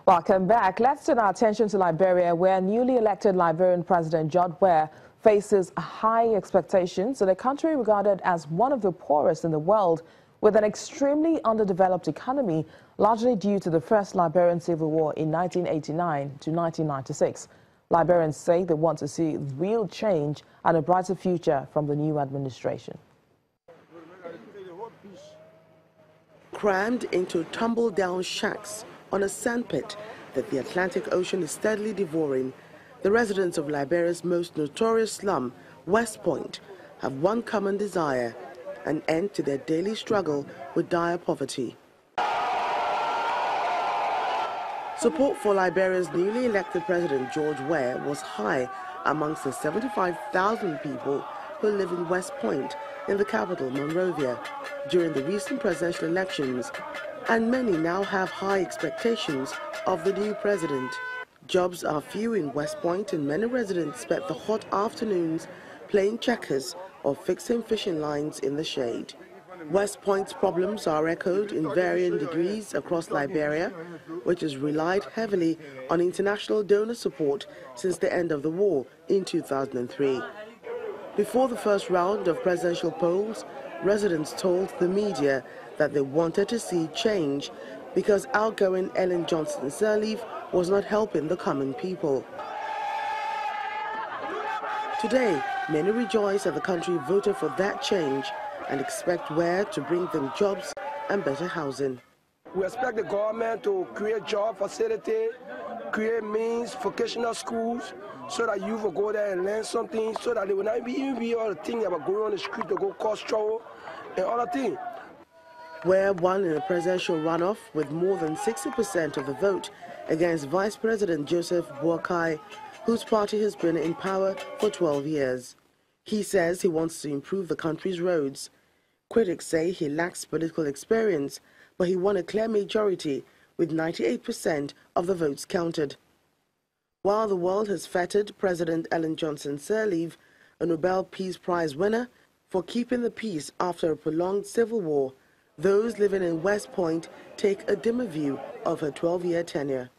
Welcome back. Let's turn our attention to Liberia, where newly elected Liberian President George Weah faces high expectations in a country regarded as one of the poorest in the world, with an extremely underdeveloped economy, largely due to the first Liberian civil war in 1989 to 1996. Liberians say they want to see real change and a brighter future from the new administration. Crammed into tumble-down shacks on a sandpit that the Atlantic Ocean is steadily devouring, the residents of Liberia's most notorious slum, West Point, have one common desire: an end to their daily struggle with dire poverty. Support for Liberia's newly elected President George Weah was high amongst the 75,000 people who live in West Point in the capital, Monrovia, during the recent presidential elections, and many now have high expectations of the new president. Jobs are few in West Point, and many residents spent the hot afternoons playing checkers or fixing fishing lines in the shade. West Point's problems are echoed in varying degrees across Liberia, which has relied heavily on international donor support since the end of the war in 2003. Before the first round of presidential polls, residents told the media that they wanted to see change because outgoing Ellen Johnson Sirleaf was not helping the common people. Today, many rejoice that the country voted for that change and expect Weah to bring them jobs and better housing. We expect the government to create job facility, create means, vocational schools, so that youth will go there and learn something, so that they will not even be all the things about going on the street to go cause trouble and other things. Weah won in a presidential runoff with more than 60% of the vote against Vice President Joseph Boakai, whose party has been in power for 12 years. He says he wants to improve the country's roads. Critics say he lacks political experience, but he won a clear majority with 98% of the votes counted. While the world has feted President Ellen Johnson Sirleaf, a Nobel Peace Prize winner, for keeping the peace after a prolonged civil war, those living in West Point take a dimmer view of her 12-year tenure.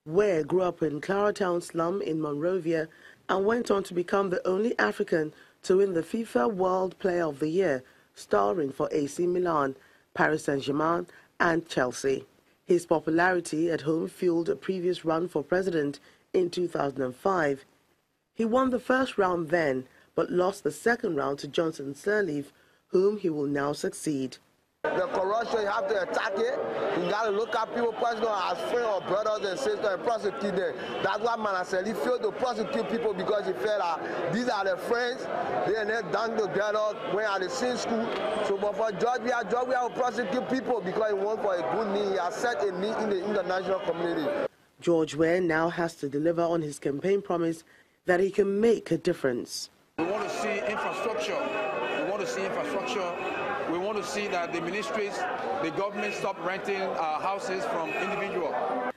Weah grew up in Claratown slum in Monrovia and went on to become the only African to win the FIFA World Player of the Year, starring for AC Milan, Paris Saint-Germain and Chelsea. His popularity at home fueled a previous run for president in 2005. He won the first round then, but lost the second round to Johnson Sirleaf, whom he will now succeed. The corruption, you have to attack it. You got to look at people personally as friends or brothers and sisters and prosecute them. That's why Manaseli failed to prosecute people, because he felt that these are their friends. They are done together when at the same school. So, but for George Weah will prosecute people because he won for a good need. He has set a need in the international community. George Weah now has to deliver on his campaign promise that he can make a difference. We want to see infrastructure. We want to see infrastructure. We want to see that the ministries, the government stop renting houses from individuals.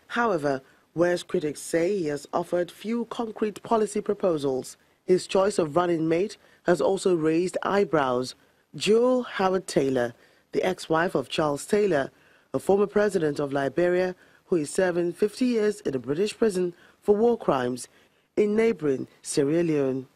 However, Weah's critics say he has offered few concrete policy proposals. His choice of running mate has also raised eyebrows. Jewel Howard Taylor, the ex-wife of Charles Taylor, a former president of Liberia, who is serving 50 years in a British prison for war crimes in neighboring Sierra Leone.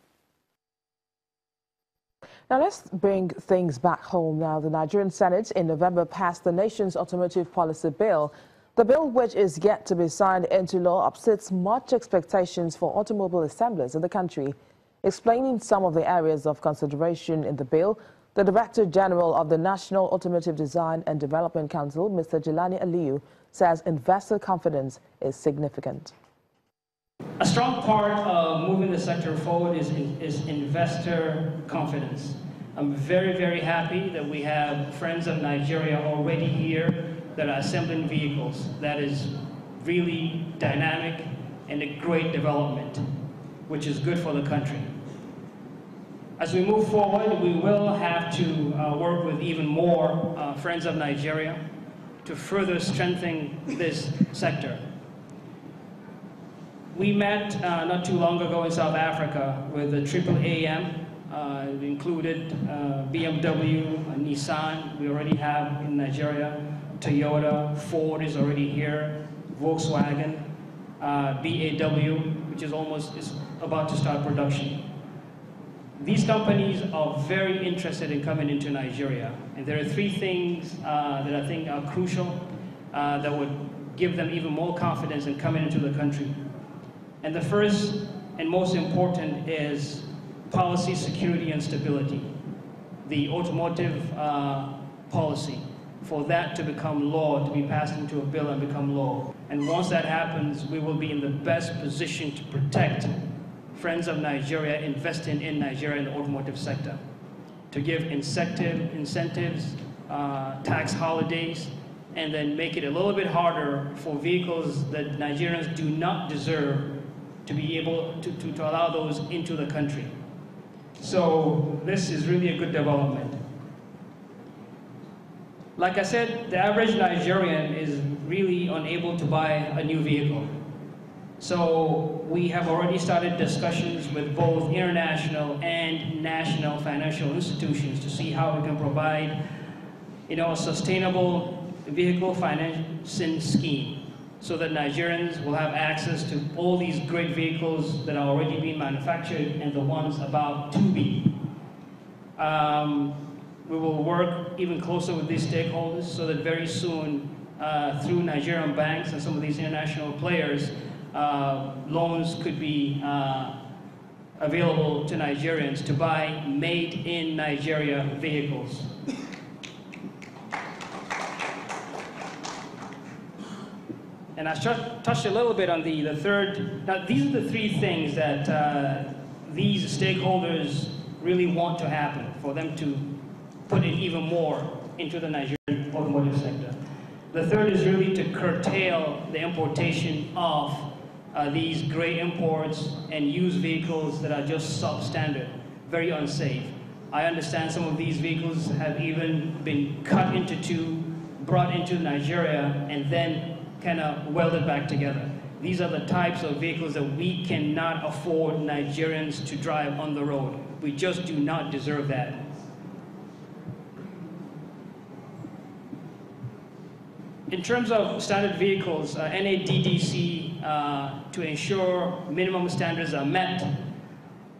Now let's bring things back home now. The Nigerian Senate in November passed the nation's automotive policy bill. The bill, which is yet to be signed into law, upsets much expectations for automobile assemblers in the country. Explaining some of the areas of consideration in the bill, the Director General of the National Automotive Design and Development Council, Mr. Jelani Aliyu, says investor confidence is significant. A strong part of moving the sector forward is investor confidence. I'm very, very happy that we have friends of Nigeria already here that are assembling vehicles. That is really dynamic and a great development, which is good for the country. As we move forward, we will have to work with even more friends of Nigeria to further strengthen this sector. We met not too long ago in South Africa with the AAAM. It included BMW, Nissan, we already have in Nigeria, Toyota, Ford is already here, Volkswagen, BAW, which is about to start production. These companies are very interested in coming into Nigeria, and there are three things that I think are crucial that would give them even more confidence in coming into the country. And the first and most important is policy, security, and stability. The automotive policy, for that to become law, to be passed into a bill and become law. And once that happens, we will be in the best position to protect friends of Nigeria investing in Nigeria in the automotive sector, to give incentives, tax holidays, and then make it a little bit harder for vehicles that Nigerians do not deserve to be able to allow those into the country. So this is really a good development. Like I said, the average Nigerian is really unable to buy a new vehicle. So we have already started discussions with both international and national financial institutions to see how we can provide, a sustainable vehicle financing scheme so that Nigerians will have access to all these great vehicles that are already being manufactured and the ones about to be. We will work even closer with these stakeholders so that very soon, through Nigerian banks and some of these international players, loans could be available to Nigerians to buy made-in-Nigeria vehicles. And I touched a little bit on the third. Now, these are the three things that these stakeholders really want to happen for them to put in even more into the Nigerian automotive sector. The third is really to curtail the importation of these gray imports and used vehicles that are just substandard, very unsafe. I understand some of these vehicles have even been cut into two, brought into Nigeria, and then kind of welded back together. These are the types of vehicles that we cannot afford Nigerians to drive on the road. We just do not deserve that. In terms of standard vehicles, NADDC, to ensure minimum standards are met,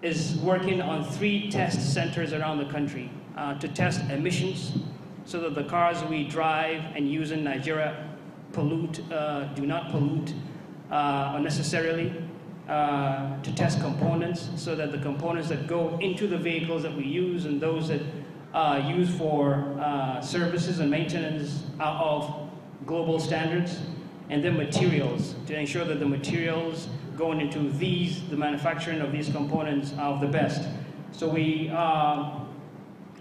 is working on 3 test centers around the country to test emissions so that the cars we drive and use in Nigeria do not pollute unnecessarily, to test components so that the components that go into the vehicles that we use and those that are used for services and maintenance are of global standards, and then materials to ensure that the materials going into the manufacturing of these components are of the best. So we are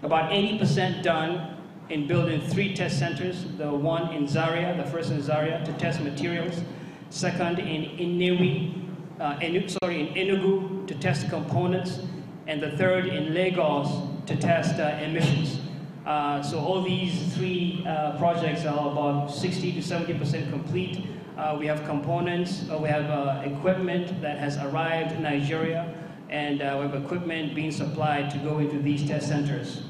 about 80% done in building 3 test centers, the one in Zaria, the first in Zaria to test materials, second in Enugu to test components, and the third in Lagos to test emissions. So all these 3 projects are about 60 to 70% complete. We have components, we have equipment that has arrived in Nigeria, and we have equipment being supplied to go into these test centers.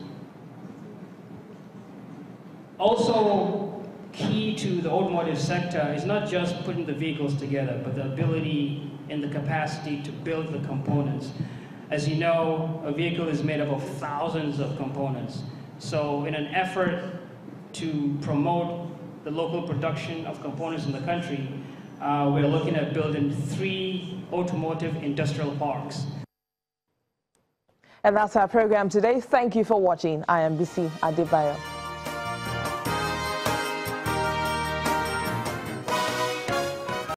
Also, key to the automotive sector is not just putting the vehicles together, but the ability and the capacity to build the components. As you know, a vehicle is made up of thousands of components. So in an effort to promote the local production of components in the country, we're looking at building 3 automotive industrial parks. And that's our program today. Thank you for watching. I am Bisi Adebayo.